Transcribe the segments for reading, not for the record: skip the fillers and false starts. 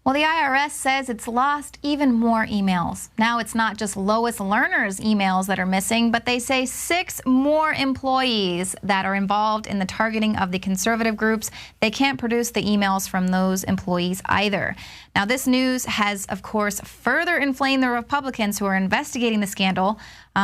Well, the IRS says it's lost even more emails. Now it's not just Lois Lerner's emails that are missing, but they say 6 more employees that are involved in the targeting of the conservative groups. They can't produce the emails from those employees either. Now, this news has, of course, further inflamed the Republicans who are investigating the scandal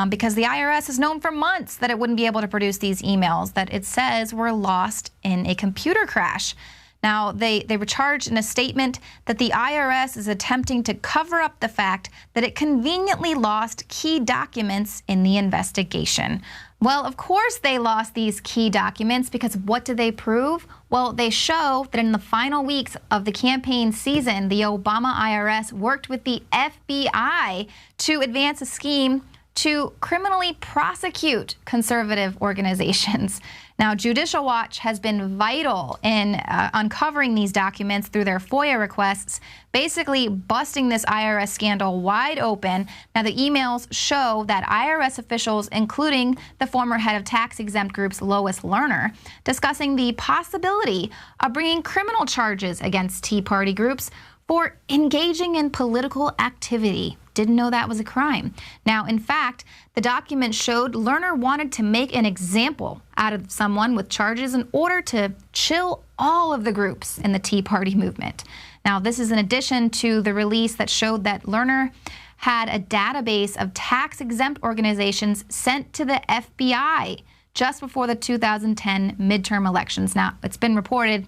because the IRS has known for months that it wouldn't be able to produce these emails that it says were lost in a computer crash. Now, they were charged in a statement that the IRS is attempting to cover up the fact that it conveniently lost key documents in the investigation. Well, of course they lost these key documents because what do they prove? Well, they show that in the final weeks of the campaign season, the Obama IRS worked with the FBI to advance a scheme to criminally prosecute conservative organizations. Now, Judicial Watch has been vital in uncovering these documents through their FOIA requests, basically busting this IRS scandal wide open. Now, the emails show that IRS officials, including the former head of tax-exempt groups, Lois Lerner, discussing the possibility of bringing criminal charges against Tea Party groups for engaging in political activity. Didn't know that was a crime. Now, in fact, the document showed Lerner wanted to make an example out of someone with charges in order to chill all of the groups in the Tea Party movement. Now, this is in addition to the release that showed that Lerner had a database of tax-exempt organizations sent to the FBI just before the 2010 midterm elections. Now, it's been reported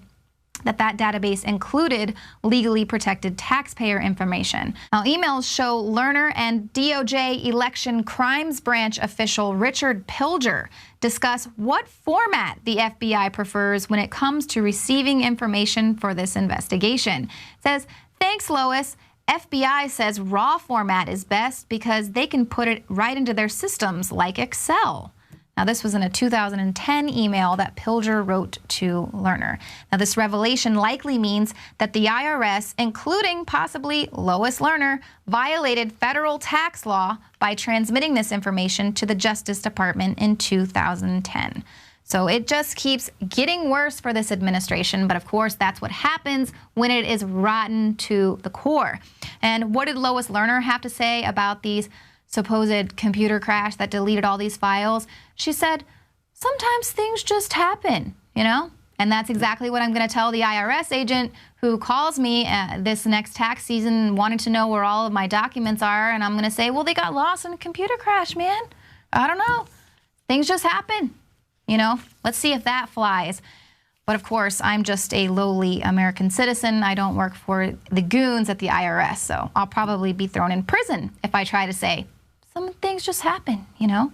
that database included legally protected taxpayer information. Now, emails show Lerner and DOJ Election Crimes Branch official Richard Pilger discuss what format the FBI prefers when it comes to receiving information for this investigation. It says, "Thanks, Lois. FBI says raw format is best because they can put it right into their systems like Excel." Now, this was in a 2010 email that Pilger wrote to Lerner. Now, this revelation likely means that the IRS, including possibly Lois Lerner, violated federal tax law by transmitting this information to the Justice Department in 2010. So it just keeps getting worse for this administration. But of course, that's what happens when it is rotten to the core. And what did Lois Lerner have to say about these supposed computer crash that deleted all these files? She said, sometimes things just happen, you know? And that's exactly what I'm going to tell the IRS agent who calls me this next tax season wanting to know where all of my documents are. And I'm going to say, well, they got lost in a computer crash, man. I don't know. Things just happen, you know? Let's see if that flies. But of course, I'm just a lowly American citizen. I don't work for the goons at the IRS. So I'll probably be thrown in prison if I try to say, some things just happen, you know?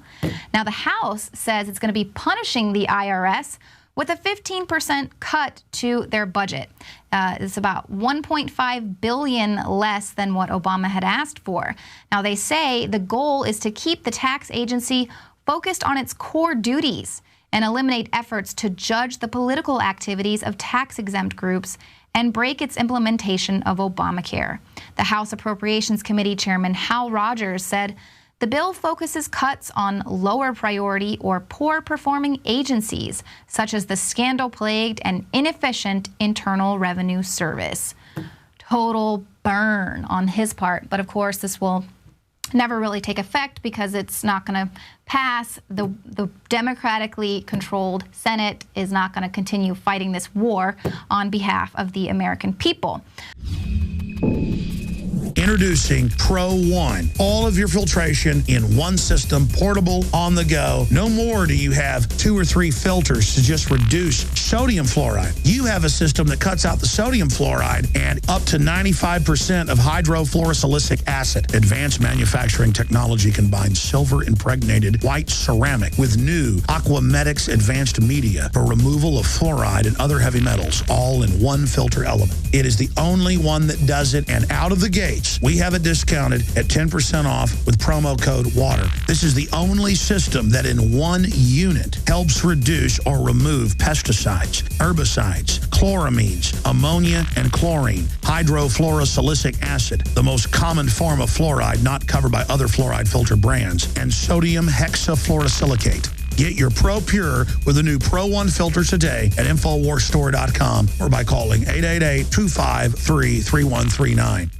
Now, the House says it's going to be punishing the IRS with a 15% cut to their budget. It's about $1.5 billion less than what Obama had asked for. Now, they say the goal is to keep the tax agency focused on its core duties and eliminate efforts to judge the political activities of tax-exempt groups and break its implementation of Obamacare. The House Appropriations Committee Chairman Hal Rogers said, the bill focuses cuts on lower priority or poor performing agencies, such as the scandal-plagued and inefficient Internal Revenue Service. Total burn on his part. But of course, this will never really take effect because it's not going to pass. The democratically controlled Senate is not going to continue fighting this war on behalf of the American people. Introducing Pro One. All of your filtration in one system, portable, on the go. No more do you have 2 or 3 filters to just reduce sodium fluoride. You have a system that cuts out the sodium fluoride and up to 95% of hydrofluorosilicic acid. Advanced manufacturing technology combines silver-impregnated white ceramic with new Aquamedics advanced media for removal of fluoride and other heavy metals, all in one filter element. It is the only one that does it, and out of the gates, we have it discounted at 10% off with promo code WATER. This is the only system that in one unit helps reduce or remove pesticides, herbicides, chloramines, ammonia, and chlorine, hydrofluorosilicic acid, the most common form of fluoride not covered by other fluoride filter brands, and sodium hexafluorosilicate. Get your Pro Pure with the new Pro One filter today at InfoWarsStore.com or by calling 888-253-3139.